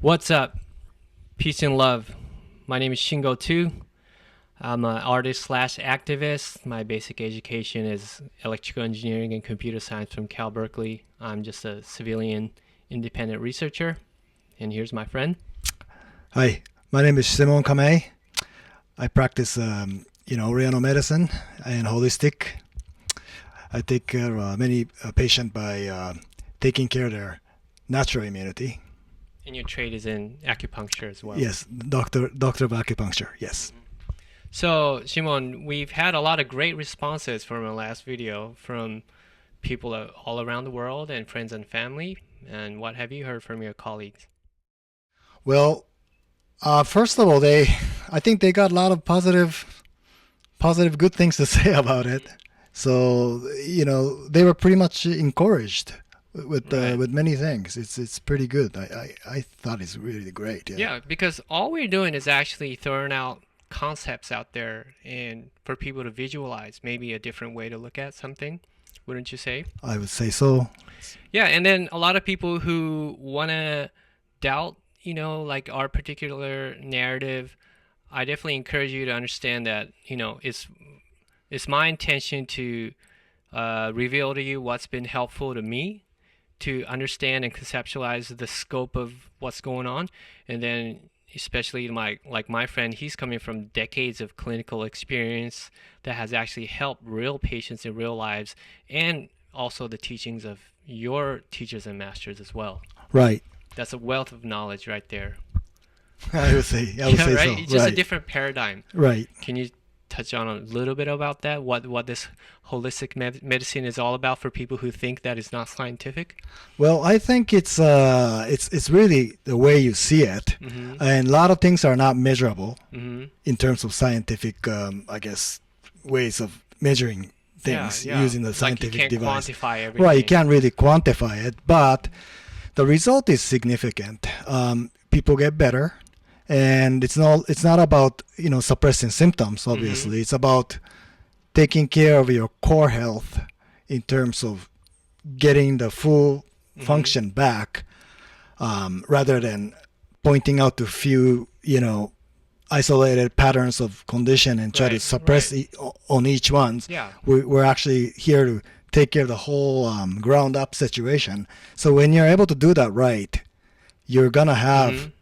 What's up? Peace and love. My name is Shingo too. I'm an artist slash activist. My basic education is electrical engineering and computer science from Cal Berkeley. I'm just a civilian independent researcher. And here's my friend. Hi, my name is CIMONE Kamei. I practice, Oriental medicine and holistic. I take care of many patients by taking care of their natural immunity. And your trade is in acupuncture as well. Yes, doctor of acupuncture. Yes. So, Shimon, we've had a lot of great responses from our last video from people all around the world and friends and family. And what have you heard from your colleagues? Well, first of all, I think they got a lot of positive, good things to say about it. So, they were pretty much encouraged with many things. It's pretty good. I thought it's really great. Yeah, because all we're doing is actually throwing out concepts out there and for people to visualize maybe a different way to look at something, wouldn't you say? I would say so. Yeah, and then a lot of people who want to doubt, like our particular narrative, I definitely encourage you to understand that, it's my intention to reveal to you what's been helpful to me to understand and conceptualize the scope of what's going on. And then especially my friend, he's coming from decades of clinical experience that has actually helped real patients in real lives, and also the teachings of your teachers and masters as well. Right. That's a wealth of knowledge right there. I would say right? so. It's just a different paradigm. Right. Can you touch on a little bit about that? What this holistic medicine is all about for people who think that it's not scientific? Well, I think it's really the way you see it, and a lot of things are not measurable in terms of scientific, ways of measuring things using the scientific like you can't device. Quantify everything. Right, you can't really quantify it, but the result is significant. People get better. And it's not about suppressing symptoms. Obviously, it's about taking care of your core health in terms of getting the full function back, rather than pointing out to few isolated patterns of condition and try to suppress on each one. Yeah, we're actually here to take care of the whole ground up situation. So when you're able to do that right, you're gonna have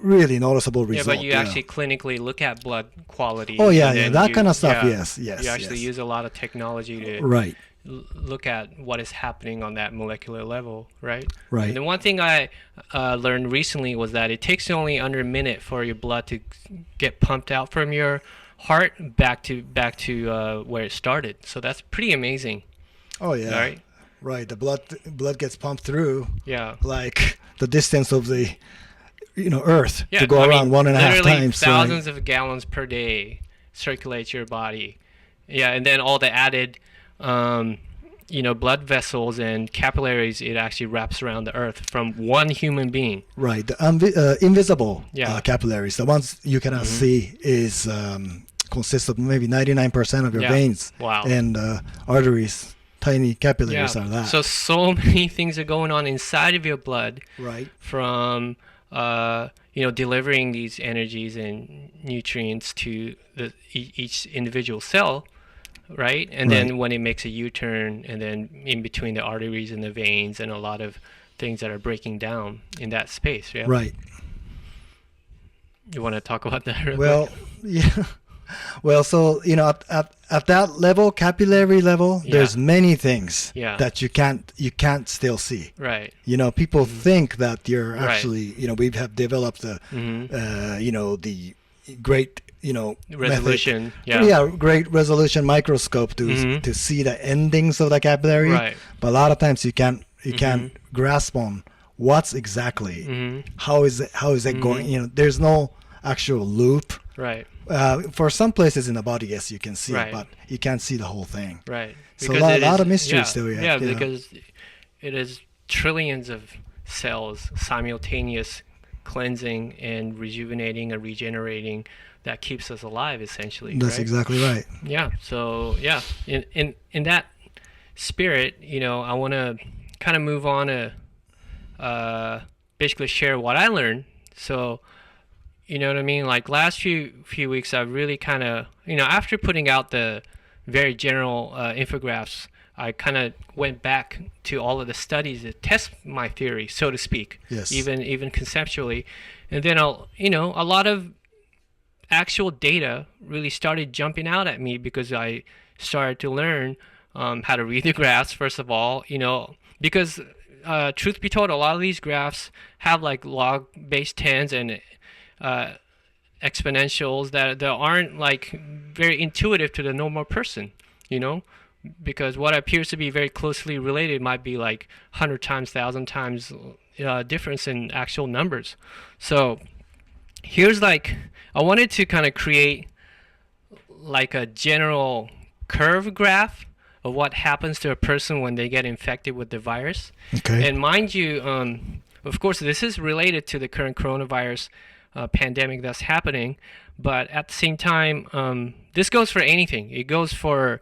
really noticeable result. Yeah, but you actually clinically look at blood quality. Oh yeah, that kind of stuff. Yes. You actually use a lot of technology to look at what is happening on that molecular level, right? Right. And the one thing I learned recently was that it takes only under a minute for your blood to get pumped out from your heart back to where it started. So that's pretty amazing. Oh yeah. Right. Right. The blood gets pumped through. Yeah. Like the distance of the Earth to go around 1.5 times. Thousands of gallons per day circulates your body. Yeah, and then all the added, blood vessels and capillaries, it actually wraps around the Earth from one human being. Right. The invisible capillaries, the ones you cannot see, is consists of maybe 99% of your veins and arteries. Tiny capillaries are that. So many things are going on inside of your blood. Right. From delivering these energies and nutrients to each individual cell, right? And then when it makes a U-turn, and then in between the arteries and the veins, and a lot of things that are breaking down in that space, yeah? Right. You want to talk about that real quick? Yeah. Well, so at that level, capillary level, there's many things that you can't still see. Right. People think that you're actually we have developed the great resolution. Great resolution microscope to see the endings of the capillary. Right. But a lot of times you can't grasp on what's exactly how is it going. There's no actual loop. Right. For some places in the body, yes, you can see it, but you can't see the whole thing. Right. So a lot of mysteries still yet. Yeah, because it is trillions of cells simultaneous cleansing and rejuvenating and regenerating that keeps us alive, essentially. That's exactly right. Yeah. So in that spirit, I want to kind of move on to basically share what I learned. So, you know what I mean? Like last few weeks, I really kind of, after putting out the very general infographics, I kind of went back to all of the studies that test my theory, so to speak, Yes. even conceptually, and then a lot of actual data really started jumping out at me because I started to learn how to read the graphs first of all, because truth be told, a lot of these graphs have like log base 10s and exponentials that aren't like very intuitive to the normal person, because what appears to be very closely related might be like 100 times, 1,000 times difference in actual numbers. So here's like, I wanted to kind of create like a general curve graph of what happens to a person when they get infected with the virus. Okay. And mind you, of course, this is related to the current coronavirus pandemic that's happening, but at the same time, this goes for anything. It goes for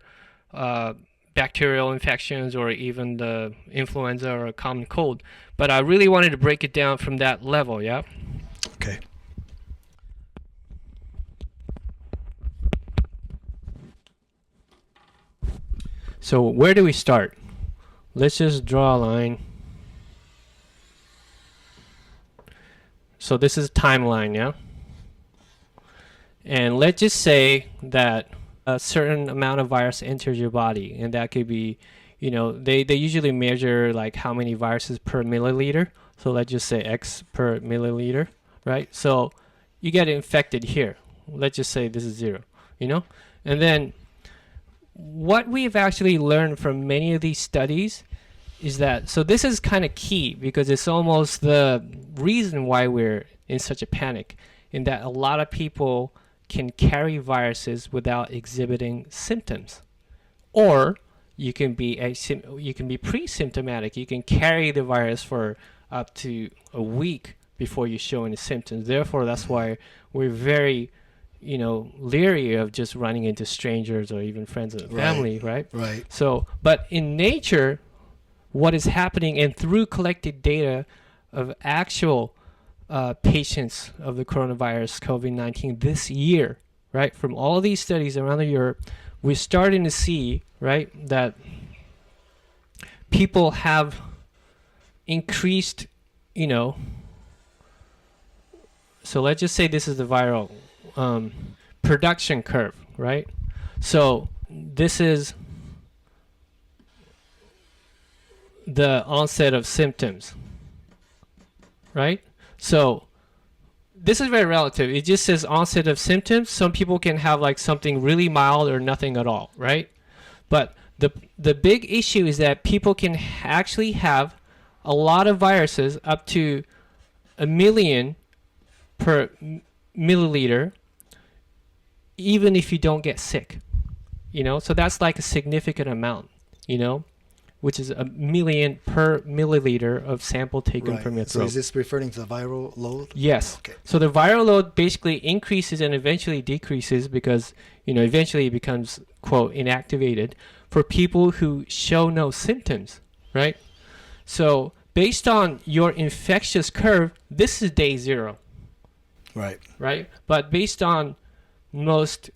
bacterial infections or even the influenza or a common cold. But I really wanted to break it down from that level, yeah? Okay. So where do we start? Let's just draw a line. So this is timeline, yeah? And let's just say that a certain amount of virus enters your body, and that could be, they usually measure like how many viruses per milliliter. So let's just say X per milliliter, right? So you get infected here. Let's just say this is 0, And then what we've actually learned from many of these studies is that, so this is kind of key because it's almost the reason why we're in such a panic, in that a lot of people can carry viruses without exhibiting symptoms, or you can be pre-symptomatic. You can carry the virus for up to a week before you show any symptoms. Therefore, that's why we're very leery of just running into strangers or even friends and family, right? Right. So, but in nature, what is happening, and through collected data of actual patients of the coronavirus COVID-19 this year, right, from all these studies around Europe, we're starting to see, right, that people have increased, so let's just say this is the viral production curve, right? So this is the onset of symptoms, right? So this is very relative. It just says onset of symptoms. Some people can have like something really mild or nothing at all, right? But the big issue is that people can actually have a lot of viruses, up to 1 million per milliliter, even if you don't get sick, so that's like a significant amount, which is 1 million per milliliter of sample taken from your throat. So is this referring to the viral load? Yes. Okay. So the viral load basically increases and eventually decreases because, eventually it becomes, quote, inactivated for people who show no symptoms, right? So based on your infectious curve, this is day 0. Right. Right? But based on most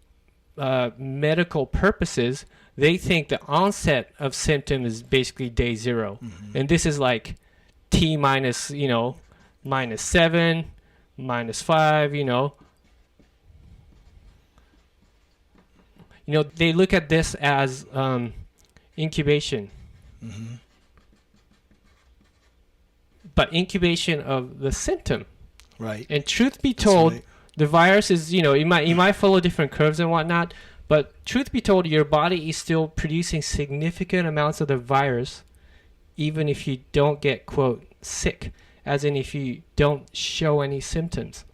medical purposes, they think the onset of symptom is basically day 0. Mm-hmm. And this is like T minus, minus 7, minus 5, they look at this as incubation. Mm-hmm. But incubation of the symptom. Right. And truth be told, right, the virus is, it might follow different curves and whatnot, but truth be told, your body is still producing significant amounts of the virus, even if you don't get, quote, sick, as in if you don't show any symptoms.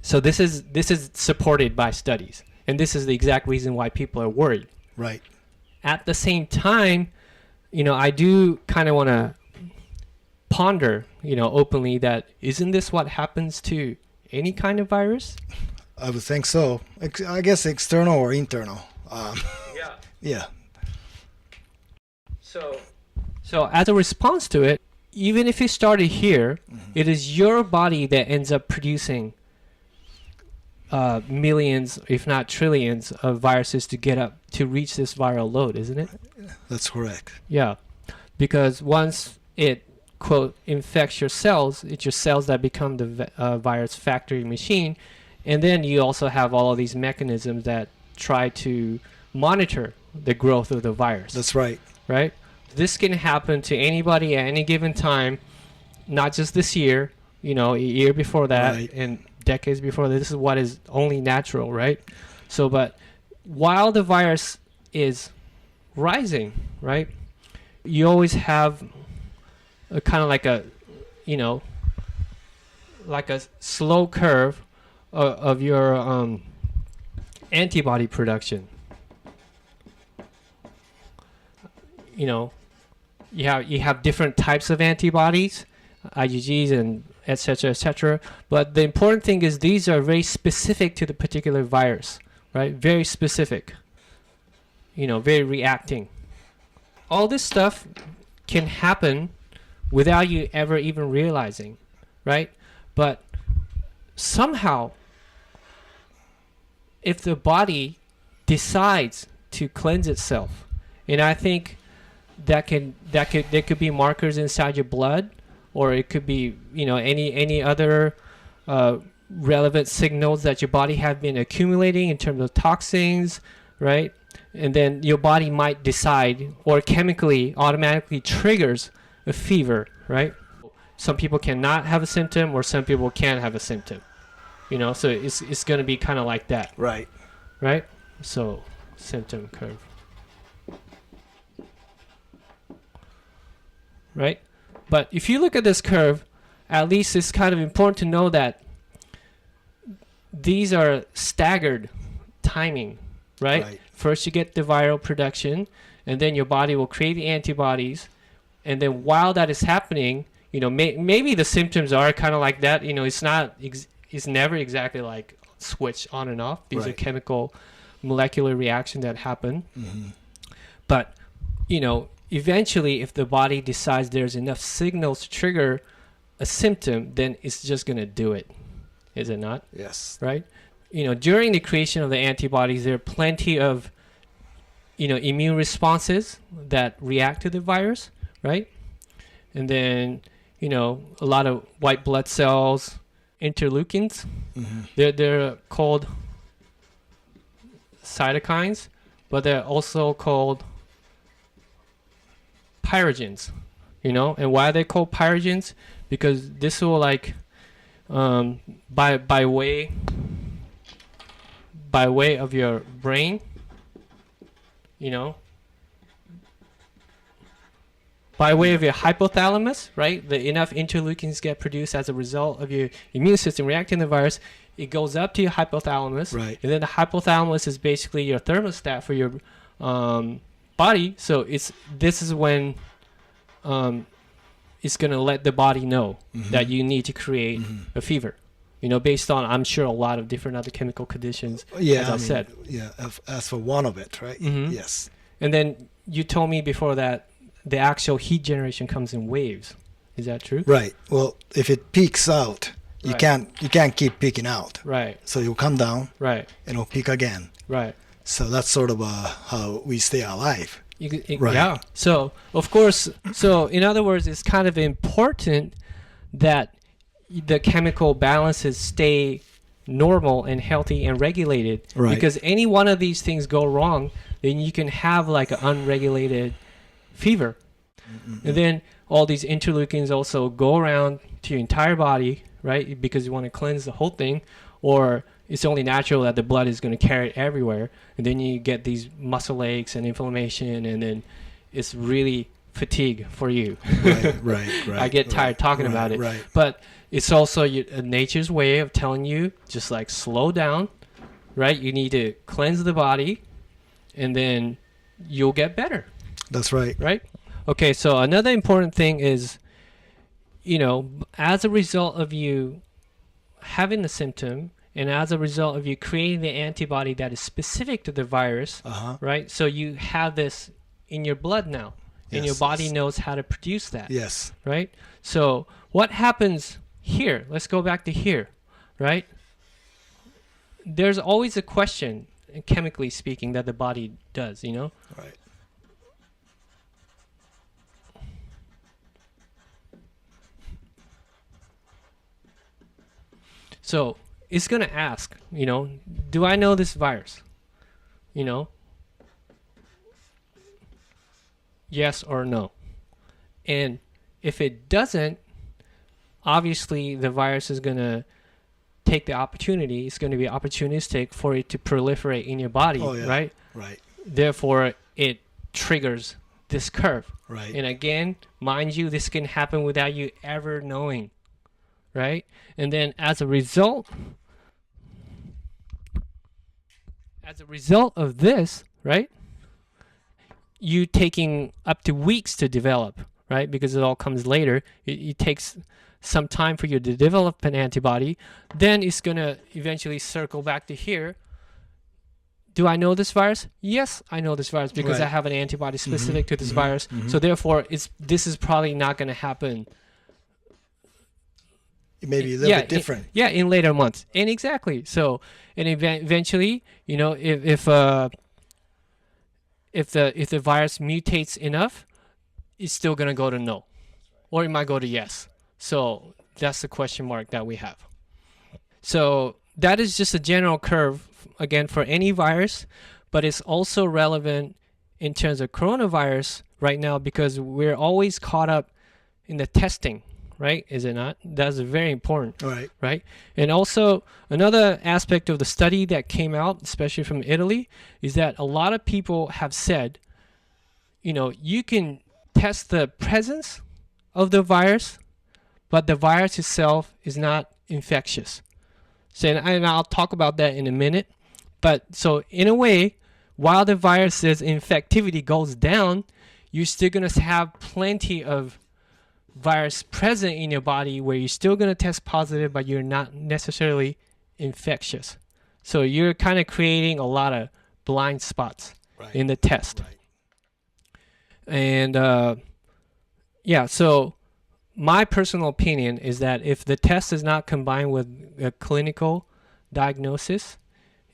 So this is supported by studies, and this is the exact reason why people are worried. Right. At the same time, I do kind of want to ponder, openly, that isn't this what happens to any kind of virus? I would think so. I guess external or internal. Yeah. Yeah. So as a response to it, even if it started here, it is your body that ends up producing millions, if not trillions, of viruses to get up to reach this viral load, isn't it? That's correct. Yeah, because once it, quote, infects your cells, it's your cells that become the virus factory machine. And then you also have all of these mechanisms that try to monitor the growth of the virus. That's right. Right? This can happen to anybody at any given time, not just this year, a year before that, right. And decades before that. This is what is only natural, right? So, but while the virus is rising, right, you always have a kind of like a, like a slow curve of your antibody production. You have different types of antibodies, IgGs and et cetera, but the important thing is these are very specific to the particular virus, right? Very specific, very reacting. All this stuff can happen without you ever even realizing, right? But somehow, if the body decides to cleanse itself, and I think there could be markers inside your blood, or it could be any other relevant signals that your body have been accumulating in terms of toxins, right? And then your body might decide, or chemically automatically triggers a fever, right? Some people cannot have a symptom, or some people can have a symptom, so it's going to be kind of like that, right? So symptom curve, right? But if you look at this curve, at least it's kind of important to know that these are staggered timing, right? First you get the viral production, and then your body will create the antibodies, and then while that is happening, maybe the symptoms are kind of like that. It's never exactly like switch on and off. These are chemical, molecular reactions that happen. Mm-hmm. But, eventually, if the body decides there's enough signals to trigger a symptom, then it's just going to do it. Is it not? Yes. Right? During the creation of the antibodies, there are plenty of, immune responses that react to the virus, right? And then, a lot of white blood cells, interleukins, they're called cytokines, but they're also called pyrogens, and why are they called pyrogens? Because this will by way of your brain, by way of your hypothalamus, right? Enough interleukins get produced as a result of your immune system reacting to the virus. It goes up to your hypothalamus, right? And then the hypothalamus is basically your thermostat for your body. So this is when it's going to let the body know that you need to create a fever, based on, I'm sure, a lot of different other chemical conditions, as I said. Yeah, as for one of it, right? Yes. And then you told me before that the actual heat generation comes in waves. Is that true? Right. Well, if it peaks out, you can't keep peaking out. Right. So you'll come down. Right. And it'll peak again. Right. So that's sort of how we stay alive. Right. Yeah. So, of course, in other words, it's kind of important that the chemical balances stay normal and healthy and regulated. Right. Because any one of these things go wrong, then you can have like an unregulated fever. And then all these interleukins also go around to your entire body, right? Because you want to cleanse the whole thing, or it's only natural that the blood is going to carry it everywhere, and then you get these muscle aches and inflammation, and then it's really fatigue for you. Right. I get tired talking about it. Right. But it's also nature's way of telling you, just like slow down, right? You need to cleanse the body, and then you'll get better. That's right. Right? Okay, so another important thing is, as a result of you having the symptom, and as a result of you creating the antibody that is specific to the virus, right? So you have this in your blood now. and your body knows how to produce that. Yes. Right? So what happens here? Let's go back to here, right? There's always a question, chemically speaking, that the body does, you know? Right. So it's going to ask, you know, do I know this virus? You know? Yes or no. And if it doesn't, obviously the virus is going to take the opportunity. It's going to be opportunistic for it to proliferate in your body, right? Right. Therefore, it triggers this curve. Right. And again, mind you, this can happen without you ever knowing, right? And then as a result of this, right, you taking up to weeks to develop, right, because it all comes later. It takes some time for you to develop an antibody. Then it's going to eventually circle back to here. Do I know this virus? Yes, I know this virus because I have an antibody specific to this virus. So therefore, this is probably not going to happen. It may be a little bit different. In later months. And exactly. So, and eventually, you know, if the virus mutates enough, it's still going to go to no, or it might go to yes. So that's the question mark that we have. So that is just a general curve, again, for any virus, but it's also relevant in terms of coronavirus right now because we're always caught up in the testing, right? Is it not? That's very important, right? And also another aspect of the study that came out, especially from Italy, is that a lot of people have said, you know, you can test the presence of the virus, but the virus itself is not infectious. So, and I'll talk about that in a minute. But so in a way, while the virus's infectivity goes down, you're still going to have plenty of virus present in your body where you're still going to test positive, but you're not necessarily infectious. So you're kind of creating a lot of blind spots in the test. And so my personal opinion is that if the test is not combined with a clinical diagnosis,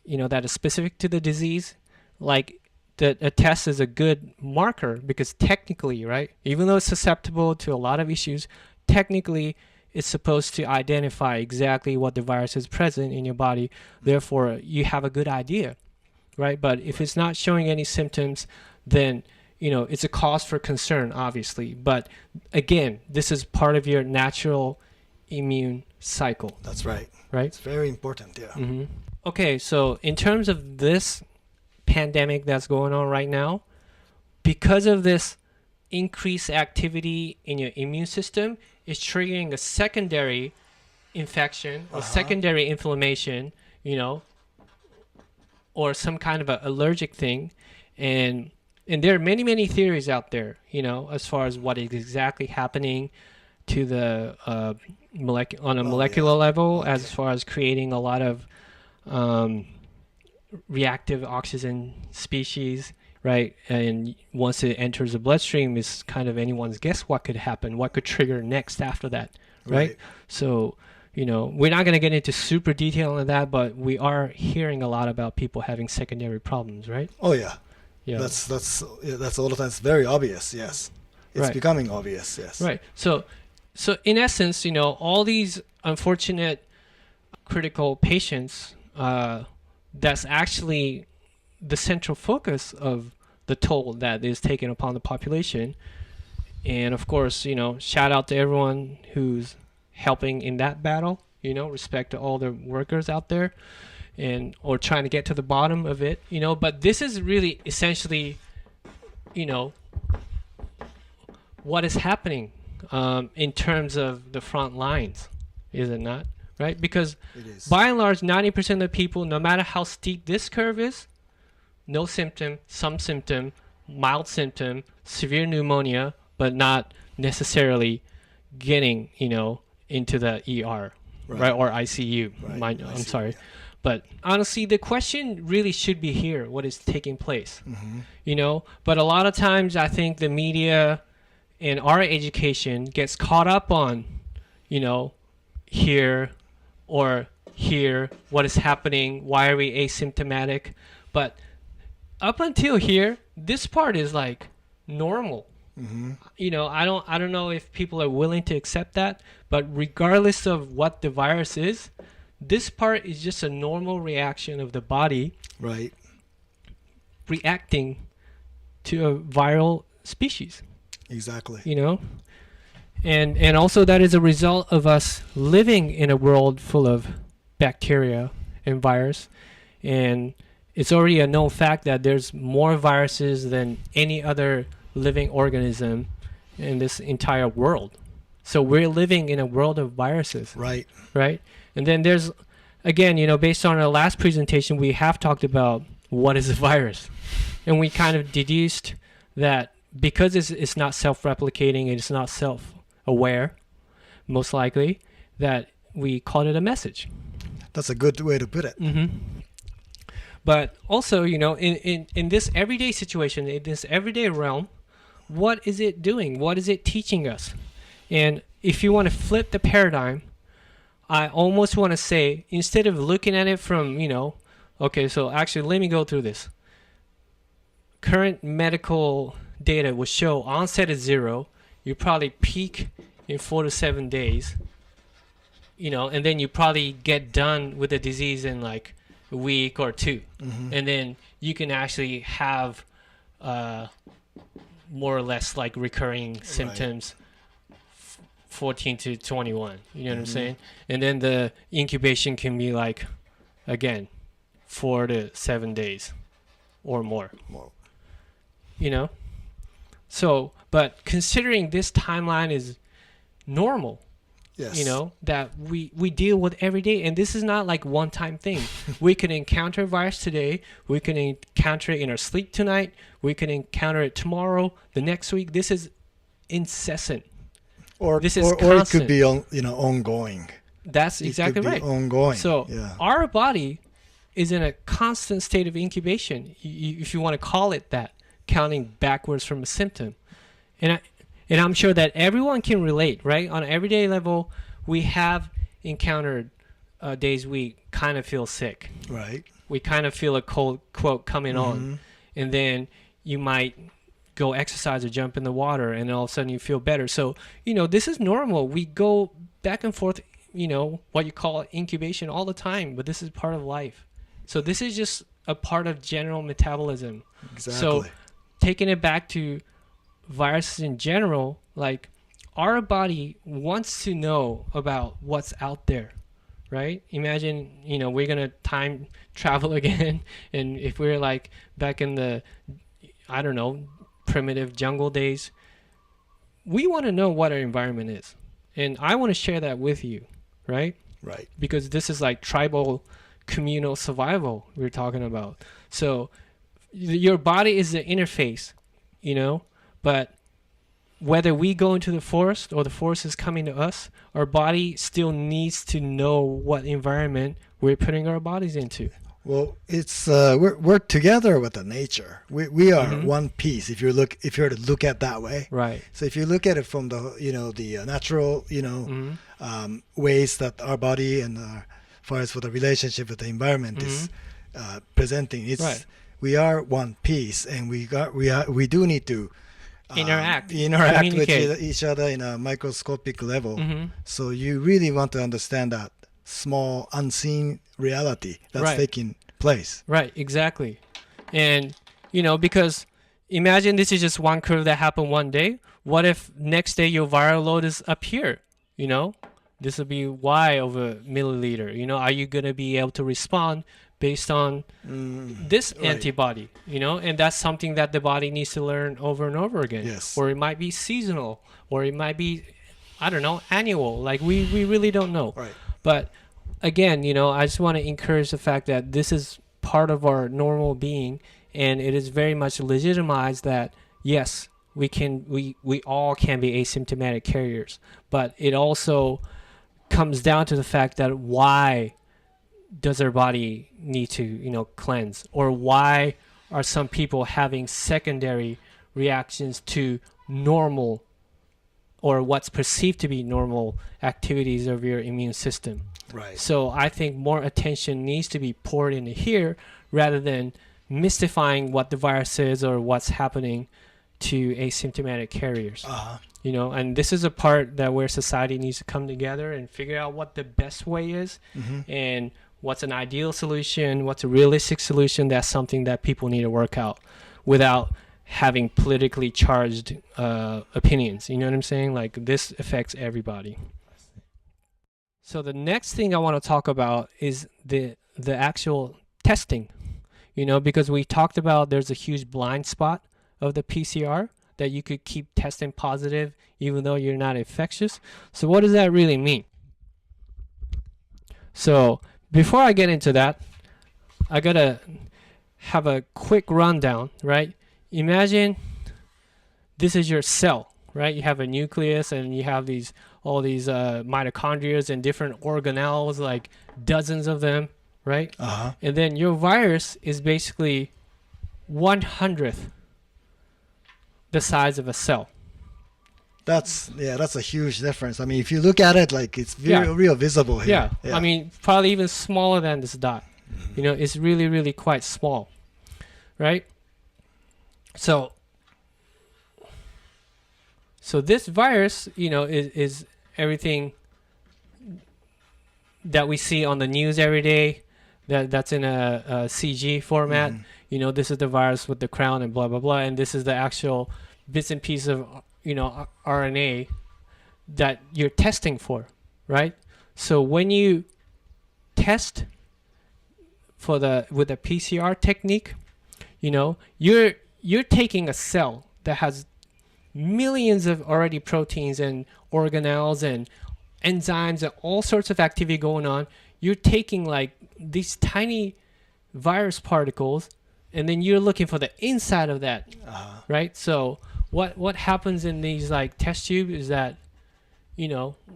you know, that is specific to the disease, like a test is a good marker because technically, right, even though it's susceptible to a lot of issues, technically it's supposed to identify exactly what the virus is present in your body. Therefore, you have a good idea, right? But if it's not showing any symptoms, then you know, it's a cause for concern, obviously. But again, this is part of your natural immune cycle. That's right. Right? It's very important, yeah. Okay, so in terms of this pandemic that's going on right now, because of this increased activity in your immune system, it's triggering a secondary infection or secondary inflammation, you know, or some kind of an allergic thing. And there are many, many theories out there, you know, as far as what is exactly happening to the on a molecular level, as far as creating a lot of reactive oxygen species, right? And once it enters the bloodstream, it's kind of anyone's guess what could happen, what could trigger next after that, right? So, you know, we're not going to get into super detail on that, but we are hearing a lot about people having secondary problems, right? Oh, yeah. Yeah. That's a lot of times very obvious. Yes, it's becoming obvious. Yes. Right. So in essence, you know, all these unfortunate critical patients, that's actually the central focus of the toll that is taken upon the population. And of course, you know, shout out to everyone who's helping in that battle. You know, respect to all the workers out there. Or trying to get to the bottom of it, you know, but this is really essentially, you know, what is happening in terms of the front lines, is it not? Right? Because by and large, 90% of the people, no matter how steep this curve is, no symptom, some symptom, mild symptom, severe pneumonia, but not necessarily getting, you know, into the ER, right? Or ICU. I'm sorry. But honestly, the question really should be here, what is taking place, you know? But a lot of times I think the media and our education gets caught up on, you know, here or here, what is happening, why are we asymptomatic? But up until here, this part is like normal. You know, I don't know if people are willing to accept that, but regardless of what the virus is, this part is just a normal reaction of the body Right. reacting to a viral species, Exactly. you know? And also that is a result of us living in a world full of bacteria and virus. And it's already a known fact that there's more viruses than any other living organism in this entire world. So we're living in a world of viruses, Right. right? And then there's, again, you know, based on our last presentation, we have talked about what is a virus. And we kind of deduced that because it's not self-replicating, it's not self-aware, most likely, that we called it a message. That's a good way to put it. But also, you know, in this everyday situation, in this everyday realm, what is it doing? What is it teaching us? And if you want to flip the paradigm, I almost want to say, instead of looking at it from, you know, okay, so actually let me go through this. Current medical data will show onset is 0. You probably peak in 4 to 7 days, you know, and then you probably get done with the disease in like a week or 2. And then you can actually have more or less like recurring symptoms 14 to 21. You know what I'm saying? And then the incubation can be like, again, 4 to 7 days or more. You know? So, but considering this timeline is normal, Yes. you know, that we deal with every day, and this is not like one-time thing. We can encounter a virus today, we can encounter it in our sleep tonight, we can encounter it tomorrow, the next week. This is incessant. Or This is or it constant. could be ongoing. That's exactly it could right. Be ongoing. So yeah. our body is in a constant state of incubation, if you want to call it that, counting backwards from a symptom. And I'm sure that everyone can relate, right? On an everyday level, we have encountered days we kind of feel sick. Right. We kind of feel a cold, quote, coming on. And then you might go exercise or jump in the water, and all of a sudden you feel better. So, you know, this is normal. We go back and forth, you know, what you call incubation all the time, but this is part of life. So this is just a part of general metabolism. Exactly. So taking it back to viruses in general, like our body wants to know about what's out there, right? Imagine, you know, we're gonna time travel again, and if we're like back in the, I don't know, primitive jungle days, we want to know what our environment is, and I want to share that with you, right? Right. Because this is like tribal communal survival we're talking about. So your body is the interface, you know, but whether we go into the forest or the forest is coming to us, our body still needs to know what environment we're putting our bodies into. Well, it's we're together with the nature. We are one piece. If you were to look at it that way, Right. So if you look at it from the the natural ways that our body and as far as for the relationship with the environment is presenting, it's Right. we are one piece, and we do need to Interact with communicate. each other in a microscopic level. So you really want to understand that small unseen reality that's Right. taking place. Right, exactly. And, you know, because imagine this is just one curve that happened one day. What if next day your viral load is up here? You know, this will be Y over milliliter. You know, are you going to be able to respond based on this right. antibody? You know, and that's something that the body needs to learn over and over again. Yes. Or it might be seasonal, or it might be, I don't know, annual. Like we really don't know. Right. But again, you know, I just want to encourage the fact that this is part of our normal being, and it is very much legitimized that yes, we all can be asymptomatic carriers, but it also comes down to the fact that why does our body need to, cleanse? Or why are some people having secondary reactions to normal or what's perceived to be normal activities of your immune system? Right. So I think more attention needs to be poured into here rather than mystifying what the virus is or what's happening to asymptomatic carriers. And this is a part that where society needs to come together and figure out what the best way is, and what's an ideal solution, what's a realistic solution. That's something that people need to work out without having politically charged opinions. You know what I'm saying? Like, this affects everybody. So the next thing I want to talk about is the actual testing, because we talked about there's a huge blind spot of the PCR that you could keep testing positive even though you're not infectious. So what does that really mean? So before I get into that, I gotta have a quick rundown, right? Imagine this is your cell, right? You have a nucleus and you have all these mitochondria and different organelles, like dozens of them, right? And then your virus is basically 1/100th the size of a cell. That's a huge difference. I mean, if you look at it, like, it's real visible here. I mean, probably even smaller than this dot. It's really, really quite small, right? So this virus, is everything that we see on the news every day. That's in a CG format. This is the virus with the crown and blah blah blah, and this is the actual bits and pieces of RNA that you're testing for, right? So when you test with a PCR technique, you're taking a cell that has millions of already proteins and organelles and enzymes and all sorts of activity going on. You're taking like these tiny virus particles, and then you're looking for the inside of that, right? So what happens in these like test tubes is that,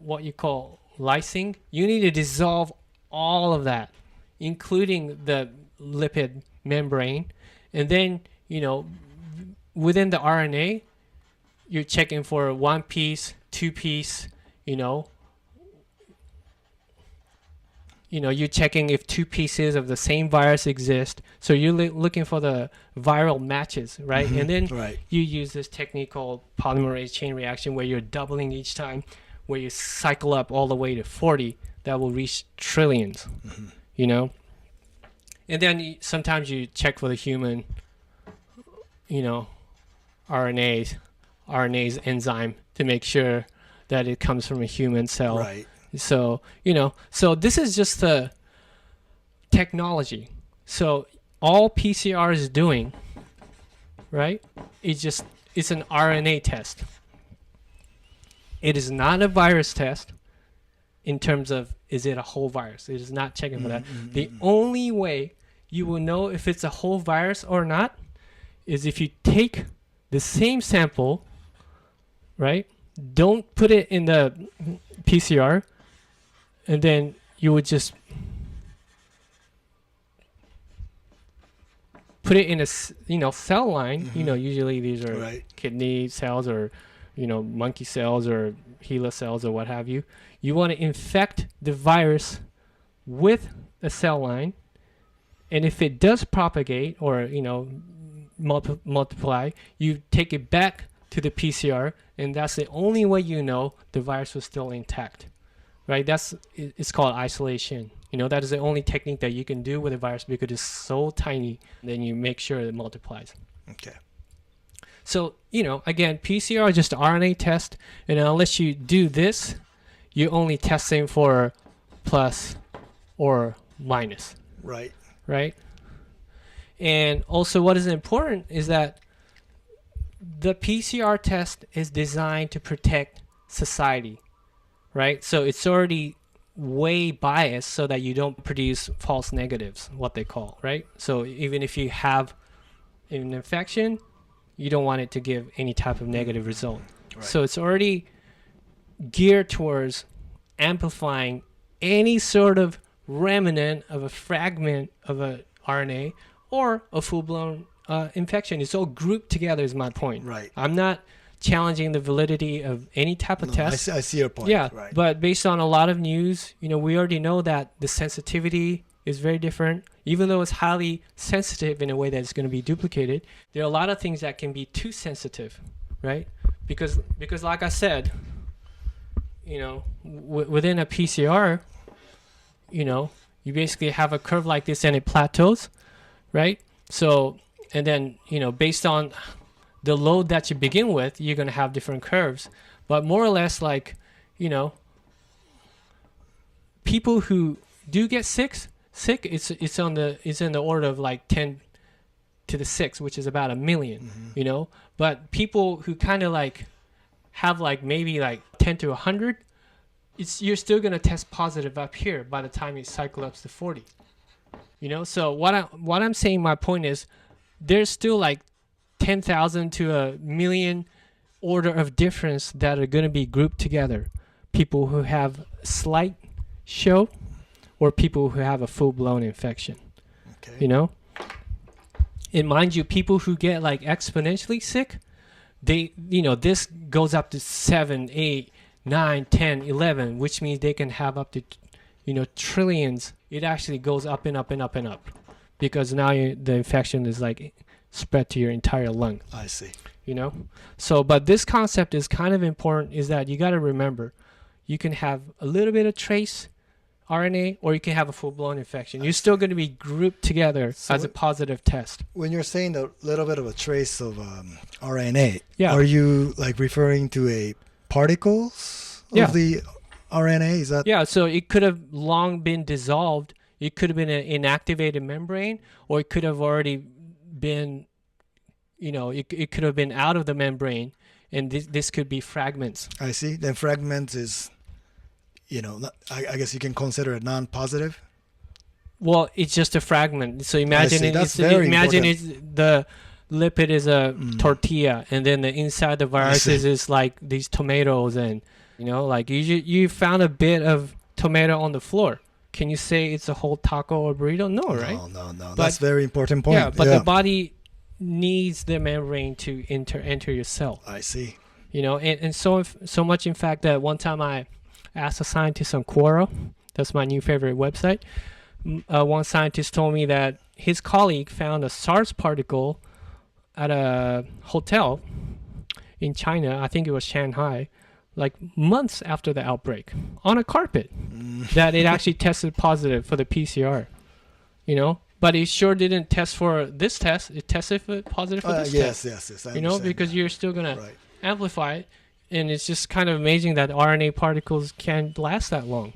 what you call lysing, you need to dissolve all of that, including the lipid membrane. And then, within the RNA, you're checking for 1 piece, 2 piece, you're checking if 2 pieces of the same virus exist. So you're looking for the viral matches, right? And then you use this technique called polymerase chain reaction, where you're doubling each time, where you cycle up all the way to 40. That will reach trillions, And then sometimes you check for the human, RNA's enzyme to make sure that it comes from a human cell. Right. So, so this is just the technology. So all PCR is doing, right, it's an RNA test. It is not a virus test in terms of, is it a whole virus? It is not checking for that. The only way you will know if it's a whole virus or not is if you take the same sample, right? Don't put it in the PCR, and then you would just put it in a cell line. Usually these are kidney cells or monkey cells or HeLa cells or what have you. You want to infect the virus with a cell line, and if it does propagate or multiply, you take it back to the PCR, and that's the only way the virus was still intact, right? It's called isolation. That is the only technique that you can do with a virus because it's so tiny. Then you make sure it multiplies. Okay. So, again, PCR is just an RNA test, and unless you do this, you're only testing for plus or minus. Right. Right? And also what is important is that the PCR test is designed to protect society, right? So it's already way biased so that you don't produce false negatives, what they call, right? So even if you have an infection, you don't want it to give any type of negative result. Right. So it's already geared towards amplifying any sort of remnant of a fragment of a RNA or a full-blown infection. It's all grouped together is my point. Right. I'm not challenging the validity of any type of test. I see your point. Yeah, right. But based on a lot of news, we already know that the sensitivity is very different. Even though it's highly sensitive in a way that it's going to be duplicated, there are a lot of things that can be too sensitive, right? Because like I said, within a PCR, you basically have a curve like this and it plateaus, right? So, and then, based on the load that you begin with, you're going to have different curves. But more or less, like, people who do get sick, it's in the order of like 10 to the 6, which is about 1 million, But people who kind of like have like maybe like 10 to 100, you're still going to test positive up here by the time you cycle up to 40. So what I'm saying, my point is, there's still like 10,000 to 1 million order of difference that are going to be grouped together. People who have slight show or people who have a full-blown infection. Okay. And mind you, people who get like exponentially sick, they, this goes up to 7, 8, 9, 10, 11, which means they can have up to, trillions. It actually goes up and up and up and up because now the infection is like spread to your entire lung. I see. So, but this concept is kind of important, is that you got to remember, you can have a little bit of trace RNA or you can have a full-blown infection. You're still going to be grouped together as a positive test. When you're saying a little bit of a trace of RNA, yeah. Are you like referring to a particles of the RNA? Is that? Yeah, so it could have long been dissolved. It could have been an inactivated membrane, or it could have already been, it could have been out of the membrane, and this could be fragments. I see. Then fragments is, I guess you can consider it non-positive. Well, it's just a fragment. So imagine the lipid is a tortilla, and then the inside the viruses is like these tomatoes, and like you found a bit of tomato on the floor. Can you say it's a whole taco or burrito? No, right? No. But, that's a very important point. Yeah, but the body needs the membrane to enter your cell. I see. And so much, in fact, that one time I asked a scientist on Quora, that's my new favorite website. One scientist told me that his colleague found a SARS particle at a hotel in China, I think it was Shanghai, like months after the outbreak, on a carpet, that it actually tested positive for the PCR, but it sure didn't test for this test. It tested positive for this test. Yes. Because you're still going to amplify it. And it's just kind of amazing that RNA particles can last that long,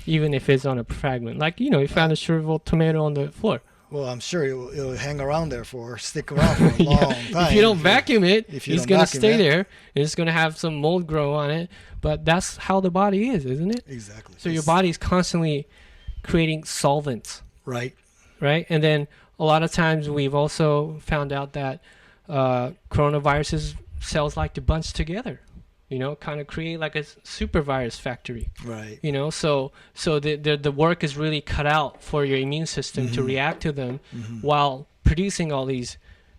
even if it's on a fragment. Like, you found a shriveled tomato on the floor. Well, I'm sure it'll hang around there stick around for a long time. If you don't vacuum it, it's going to stay there. And it's going to have some mold grow on it. But that's how the body is, isn't it? Exactly. So your body is constantly creating solvents. Right. And then a lot of times we've also found out that coronaviruses cells like to bunch together. Kind of create like a super virus factory. Right. So the work is really cut out for your immune system to react to them while producing all these,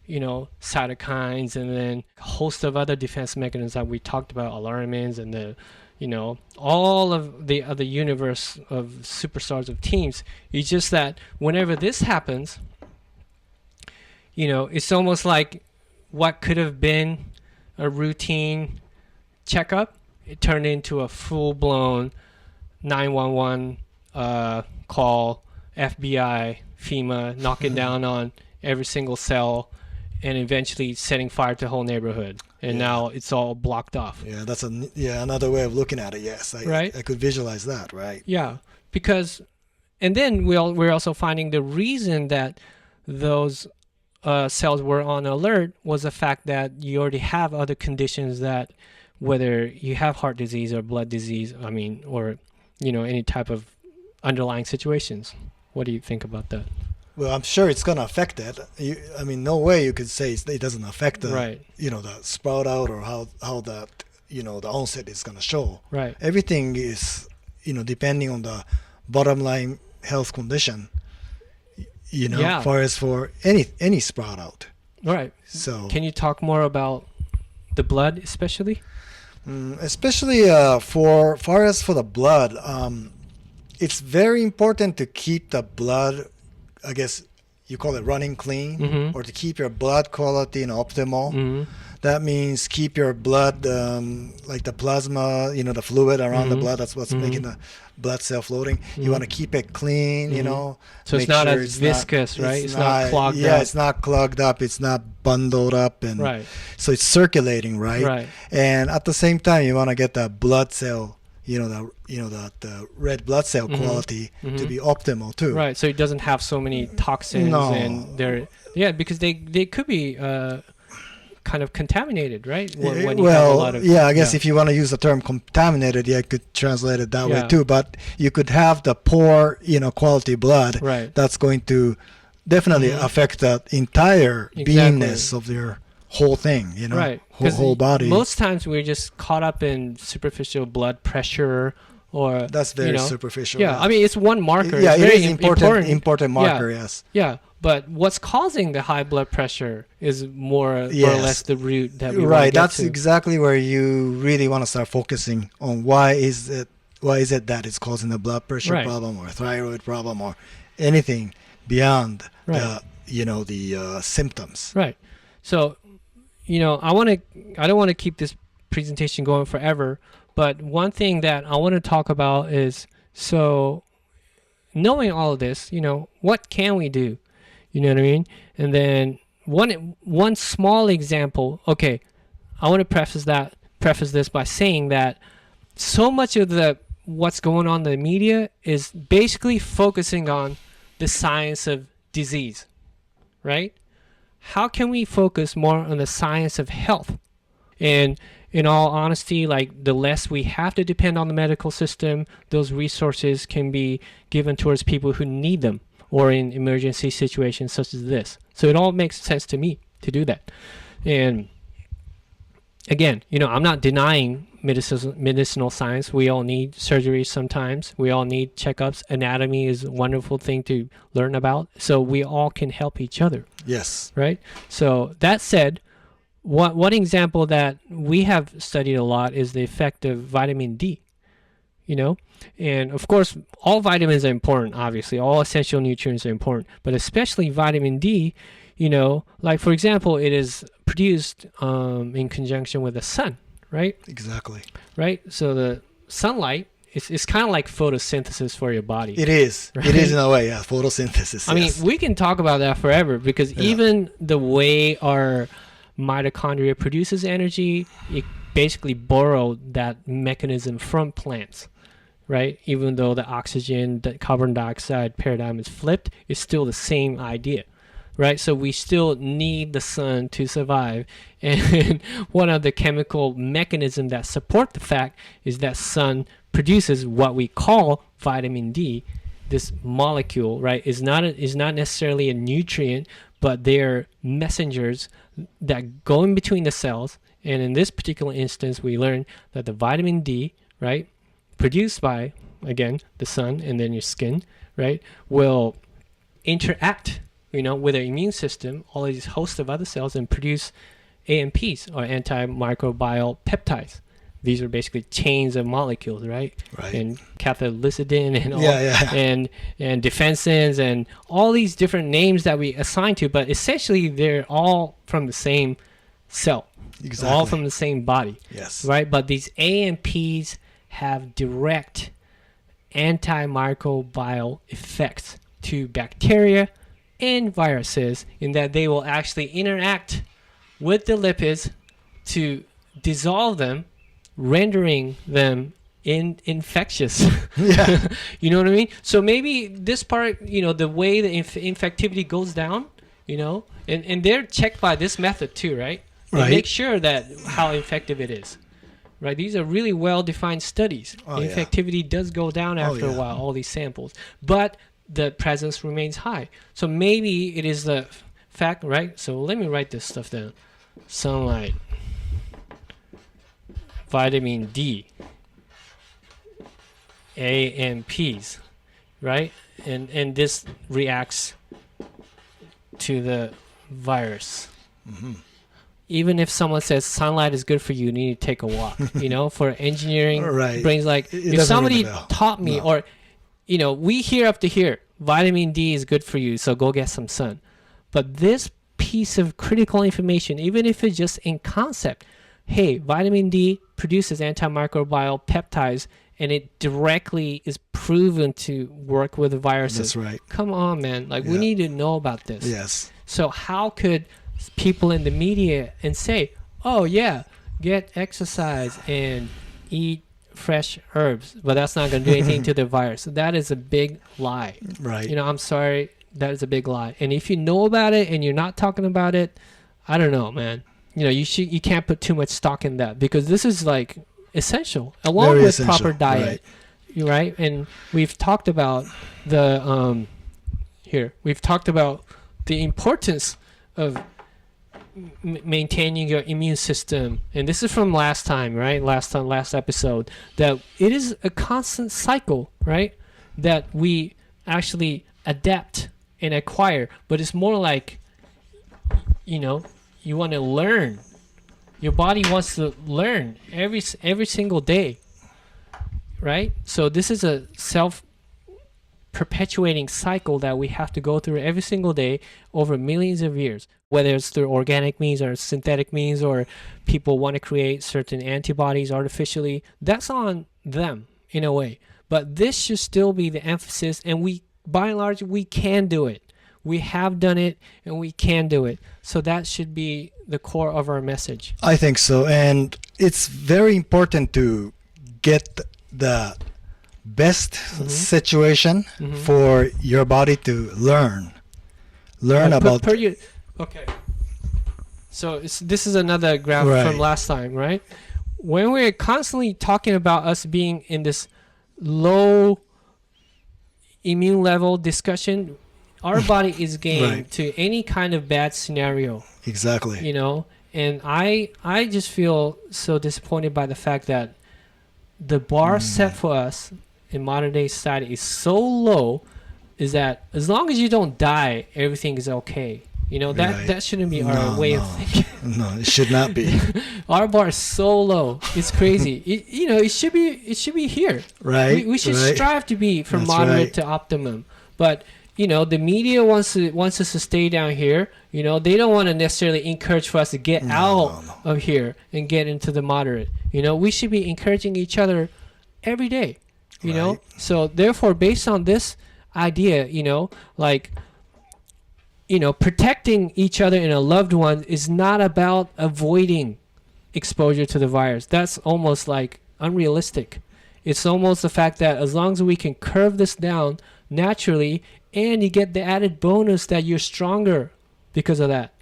cytokines and then a host of other defense mechanisms that we talked about, alarmins and the, all of the other universe of superstars of teams. It's just that whenever this happens, it's almost like what could have been a routine checkup, it turned into a full-blown 911 call, FBI, FEMA, knocking down on every single cell, and eventually setting fire to the whole neighborhood. And now it's all blocked off. Yeah, that's another way of looking at it. Yes, I could visualize that. Right. Yeah, because, and then we're also finding the reason that those cells were on alert was the fact that you already have other conditions that, whether you have heart disease or blood disease, or, any type of underlying situations. What do you think about that? Well, I'm sure it's going to affect that. No way you could say it doesn't affect the, the sprout out or how that, the onset is going to show. Right. Everything is, depending on the bottom line health condition, Yeah. far as for any sprout out. All right. So Can you talk more about the blood, especially? especially for far as for the blood, it's very important to keep the blood, I guess you call it running clean, Mm-hmm. or to keep your blood quality in optimal. Mm-hmm. That means keep your blood, like the plasma, the fluid around the Mhm. blood. That's what's Mhm. making the blood cell floating. Mhm. You want to keep it clean, Mhm. So make it's not sure as viscous, right? It's not not clogged Yeah, up. it's not clogged up. It's not bundled up, and Right. so it's circulating, right? Right. And at the same time, you want to get the blood cell, the red blood cell Mhm. quality to Mhm. be optimal too. Right. So it doesn't have so many toxins No. and because they could be kind of contaminated, right? When you have a lot of I guess if you want to use the term contaminated, you could translate it that way Yeah. too. But you could have the poor, quality blood Right. that's going to definitely Mhm. affect the entire Exactly. beingness of your whole thing, Right. whole body. Most times we're just caught up in superficial blood pressure or That's very superficial. Yeah, I mean it's one marker. Yeah, It's it very is important marker. Yes. Yeah, but what's causing the high blood pressure is more or Yes. less the root that we want Right. to get That's to. exactly where you really want to start focusing on why is it that it's causing the blood pressure Right. problem or thyroid problem or anything beyond Right. the symptoms. Right. So, I don't want to keep this presentation going forever, but one thing that I want to talk about is, so knowing all of this, what can we do? You know what I mean? And then one small example. Okay, I want to preface this by saying that so much of what's going on in the media is basically focusing on the science of disease, right? How can we focus more on the science of health? And in all honesty, like the less we have to depend on the medical system, those resources can be given towards people who need them or in emergency situations such as this. So it all makes sense to me to do that. And again, I'm not denying medicinal science. We all need surgery sometimes. We all need checkups. Anatomy is a wonderful thing to learn about. So we all can help each other, Yes. right? So that said, one example that we have studied a lot is the effect of vitamin D, and of course all vitamins are important. Obviously all essential nutrients are important, but especially vitamin D, like for example, it is produced in conjunction with the sun, right? Exactly. Right. So the sunlight is kind of like photosynthesis for your body. It is. Right? It is in a way. Yeah. Photosynthesis. I mean, yes. we can talk about that forever because even the way our mitochondria produces energy, it basically borrowed that mechanism from plants, right? Even though the oxygen, the carbon dioxide paradigm is flipped, it's still the same idea, right? So we still need the sun to survive. And one of the chemical mechanisms that support the fact is that sun produces what we call vitamin D. This molecule, right, is not necessarily a nutrient, but they're messengers that go in between the cells. And in this particular instance, we learned that the vitamin D, right, produced by, again, the sun and then your skin, right, will interact, with the immune system, all of these hosts of other cells, and produce AMPs, or antimicrobial peptides. These are basically chains of molecules, right? Right. And cathelicidin and all, Yeah. and defensins and all these different names that we assign to, but essentially they're all from the same cell, Exactly. all from the same body, Yes. right? But these AMPs have direct antimicrobial effects to bacteria and viruses in that they will actually interact with the lipids to dissolve them, rendering them infectious. Yeah. You know what I mean? So maybe this part, the way the infectivity goes down, and they're checked by this method too, right? They Right. make sure that how effective it is. Right? These are really well-defined studies. Oh, yeah. Infectivity does go down after a yeah. while, all these samples. But the presence remains high. So maybe it is the fact, right? So let me write this stuff down. Sunlight. Vitamin D. AMPs. right? And this reacts to the virus. Even if someone says sunlight is good for you, you need to take a walk. For engineering brains, like if somebody taught me, or we hear up to here, vitamin D is good for you, so go get some sun. But this piece of critical information, even if it's just in concept, hey, vitamin D produces antimicrobial peptides, and it directly is proven to work with the viruses. That's right. Come on, man. Like, we need to know about this. Yes. So how could people in the media and say, oh, yeah, get exercise and eat fresh herbs, but that's not going to do anything to the virus. So that is a big lie. Right. I'm sorry. That is a big lie. And if you know about it and you're not talking about it, I don't know, man. You can't put too much stock in that, because this is like essential along Very with essential, proper diet, right? And we've talked about the we've talked about the importance of maintaining your immune system, and this is from last time, right? Last episode, that it is a constant cycle, right? That we actually adapt and acquire, but it's more like, you want to learn. Your body wants to learn every single day, right? So this is a self-perpetuating cycle that we have to go through every single day over millions of years, whether it's through organic means or synthetic means, or people want to create certain antibodies artificially. That's on them in a way. But this should still be the emphasis, and we, by and large, we can do it. We have done it, and we can do it. So that should be the core of our message. I think so. And it's very important to get the best situation for your body to learn about. Okay. So this is another graph from last time, right? When we're constantly talking about us being in this low immune level discussion, our body is game to any kind of bad scenario. Exactly. And I just feel so disappointed by the fact that the bar set for us in modern day society is so low, is that as long as you don't die, everything is okay. That shouldn't be our way of thinking. No, it should not be. Our bar is so low. It's crazy. It should be here. Right. We should strive to be from moderate to optimum. But the media wants us to stay down here. They don't want to necessarily encourage for us to get out of here and get into the moderate. We should be encouraging each other every day. So therefore, based on this idea, protecting each other and a loved one is not about avoiding exposure to the virus. That's almost like unrealistic. It's almost the fact that as long as we can curve this down naturally, and you get the added bonus that you're stronger because of that.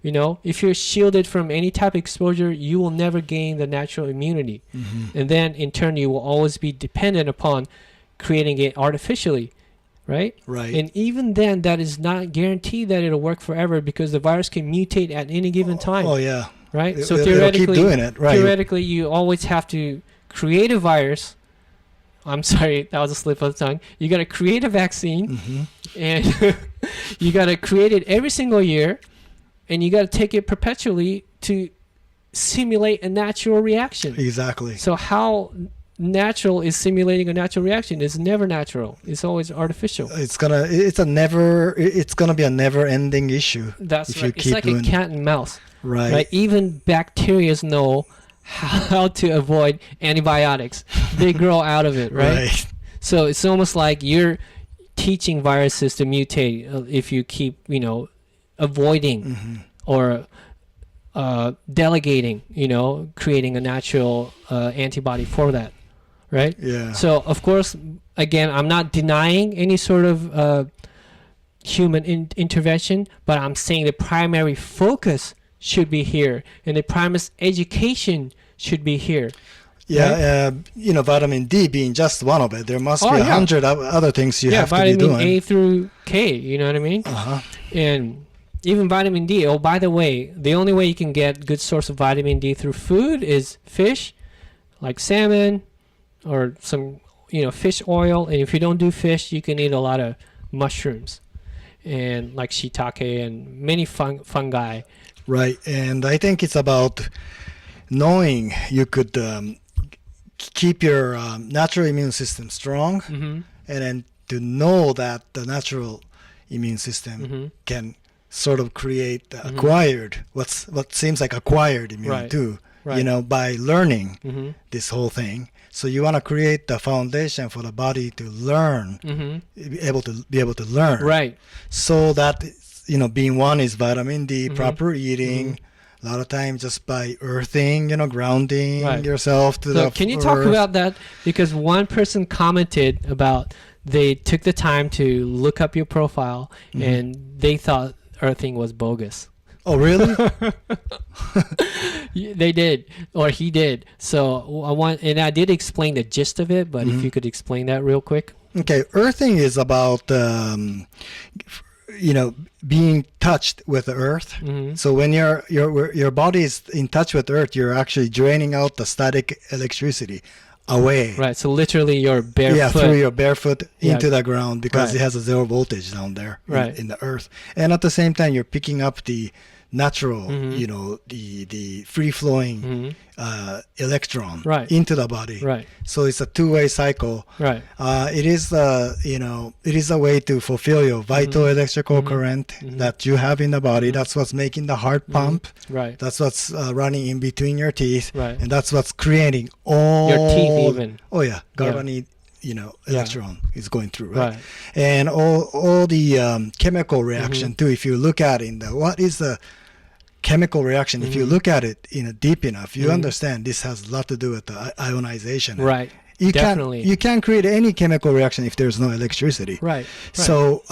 If you're shielded from any type of exposure, you will never gain the natural immunity. And then in turn, you will always be dependent upon creating it artificially. Right? And even then, that is not guaranteed that it'll work forever, because the virus can mutate at any given time. Oh, yeah. Right? So theoretically, keep doing it. Right. Theoretically, you always have to create a virus. I'm sorry, that was a slip of the tongue. You got to create a vaccine, and you got to create it every single year, and you got to take it perpetually to simulate a natural reaction. Exactly. So how natural is simulating a natural reaction? It's never natural. It's always artificial. It's gonna be a never-ending issue. That's right. It's like a cat and mouse. Right. Even bacteria know how to avoid antibiotics. They grow out of it, right? So it's almost like you're teaching viruses to mutate if you keep, avoiding or delegating, creating a natural antibody for that. Right? Yeah. So, of course, again, I'm not denying any sort of human intervention, but I'm saying the primary focus should be here, and the primary education should be here. Yeah, right? Vitamin D being just one of it. There must be 100 other things you have to be doing. Vitamin A through K, you know what I mean? And even vitamin D. Oh, by the way, the only way you can get good source of vitamin D through food is fish, like salmon, or some fish oil, and if you don't do fish, you can eat a lot of mushrooms and like shiitake and many fungi. Right, and I think it's about knowing you could keep your natural immune system strong, and then to know that the natural immune system can sort of create acquired what seems like acquired immune too. Right. By learning this whole thing. So you want to create the foundation for the body to learn, be able to learn. Right. So that being one is vitamin D, proper eating. A lot of times just by earthing, grounding yourself to the can you talk about that? Because one person commented about they took the time to look up your profile and they thought earthing was bogus. Oh, really? They did, or he did. So I did explain the gist of it, but if you could explain that real quick. Okay, earthing is about being touched with the earth. So when your body is in touch with earth, you're actually draining out the static electricity away. Right. So literally your barefoot. Yeah, through your barefoot into the ground, because it has a zero voltage down there in the earth. And at the same time, you're picking up the natural, the free-flowing electron into the body. Right. So it's a two-way cycle. Right. It is a way to fulfill your vital electrical current that you have in the body. That's what's making the heart pump. Right. That's what's running in between your teeth. Right. And that's what's creating all your teeth even. Oh yeah, galvanic. Electron is going through, right? And all the chemical reaction too. If you look at what is the chemical reaction, if you look at it deep enough, you understand this has a lot to do with the ionization. Right. You can't create any chemical reaction if there's no electricity. Right. So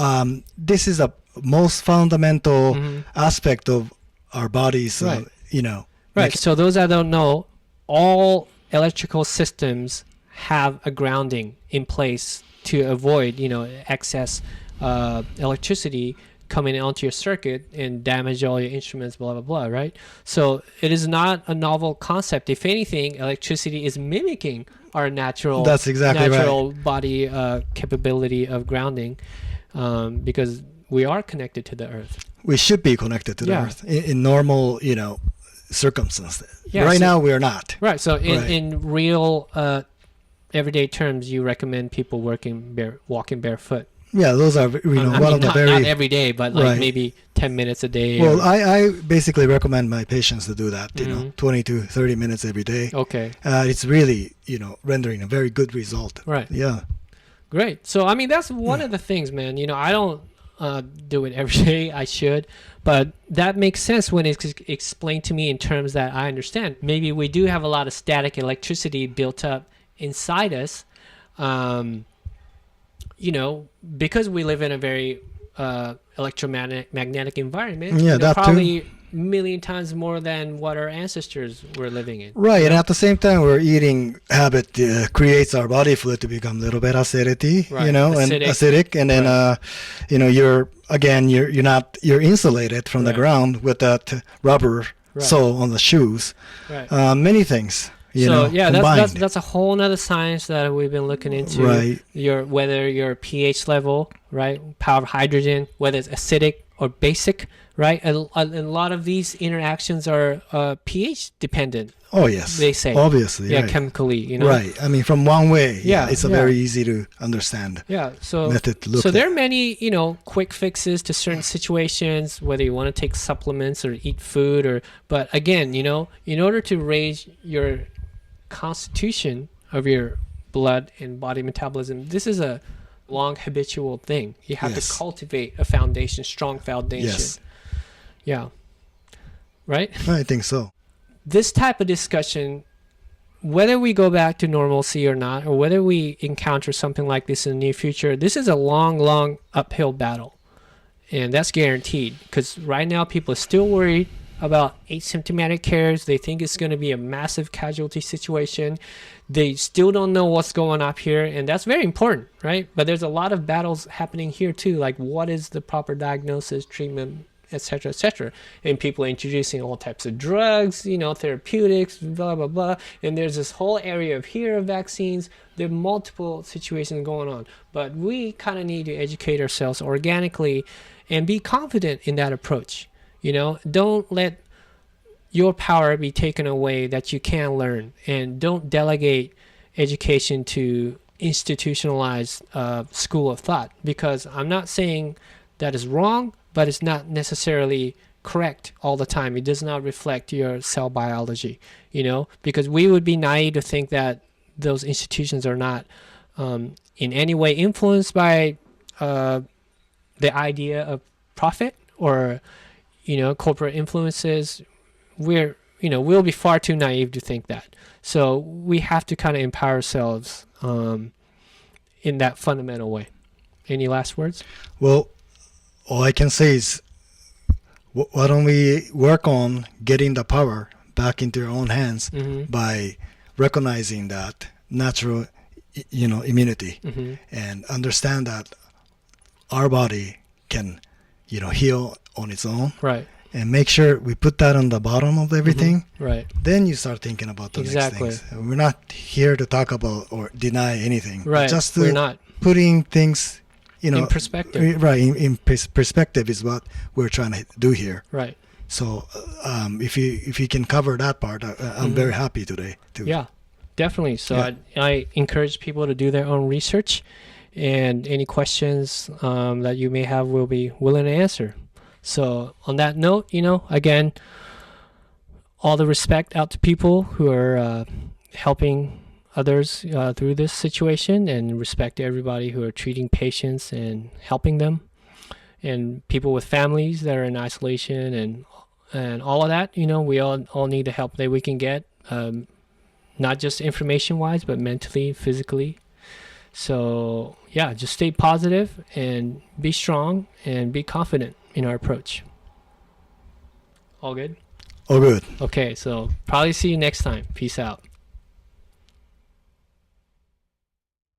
this is a most fundamental aspect of our bodies. Right. So those that don't know, all electrical systems have a grounding in place to avoid excess electricity coming onto your circuit and damage all your instruments, blah blah blah, right? So it is not a novel concept. If anything, electricity is mimicking our natural body capability of grounding, because we are connected to the earth. We should be connected to the earth in normal circumstances. Now we are not. Right. So in real everyday terms, you recommend people walking barefoot. Yeah, those are one of the very not every day, but maybe 10 minutes a day. Well, I basically recommend my patients to do that. 20 to 30 minutes every day. Okay. It's really rendering a very good result. Right. Yeah. Great. So I mean that's one of the things, man. I don't do it every day. I should, but that makes sense when it's explained to me in terms that I understand. Maybe we do have a lot of static electricity built up inside us, because we live in a very electromagnetic environment. Yeah, that probably too. a million times more than what our ancestors were living in. Right, and at the same time, our eating habit creates our body fluid to become a little bit acidity, and acidic, and then you're insulated from the ground with that rubber sole on the shoes. Right. Many things. That's a whole nother science that we've been looking into. Right. Whether your pH level, right, power of hydrogen, whether it's acidic or basic, right? A lot of these interactions are pH dependent. Oh yes, they say obviously. Yeah, right. Chemically, Right. I mean, from one way. It's a very easy to understand. Yeah. So method to look there are many quick fixes to certain situations, whether you want to take supplements or eat food but again, in order to raise your constitution of your blood and body metabolism, this is a long habitual thing. You have to cultivate a strong foundation. Yes. Yeah. Right? I think so. This type of discussion, whether we go back to normalcy or not, or whether we encounter something like this in the near future, this is a long uphill battle. And that's guaranteed, because right now people are still worried about asymptomatic carriers. They think it's going to be a massive casualty situation. They still don't know what's going up here, and that's very important, right? But there's a lot of battles happening here too, like what is the proper diagnosis, treatment, etc., etc. And people are introducing all types of drugs, therapeutics, blah, blah, blah. And there's this whole area of vaccines. There are multiple situations going on. But we kind of need to educate ourselves organically and be confident in that approach. Don't let your power be taken away that you can learn. And don't delegate education to institutionalized school of thought, because I'm not saying that is wrong, but it's not necessarily correct all the time. It does not reflect your cell biology, because we would be naive to think that those institutions are not in any way influenced by the idea of profit or corporate influences. We'll be far too naive to think that. So we have to kind of empower ourselves in that fundamental way. Any last words? Well, all I can say is, why don't we work on getting the power back into your own hands by recognizing that natural, immunity, and understand that our body can, heal on its own. Right. And make sure we put that on the bottom of everything. Right. Then you start thinking about the next things. We're not here to talk about or deny anything. Right. Just We're not. Putting things, in perspective. Right. In perspective is what we're trying to do here. Right. So if you can cover that part, I'm very happy today too. Yeah, definitely. So I encourage people to do their own research, and any questions that you may have, we'll be willing to answer. So on that note, again, all the respect out to people who are helping others through this situation, and respect to everybody who are treating patients and helping them, and people with families that are in isolation and all of that. We all need the help that we can get, not just information-wise, but mentally, physically. So yeah, just stay positive and be strong and be confident in our approach. All good? All good. Okay, so probably see you next time. Peace out.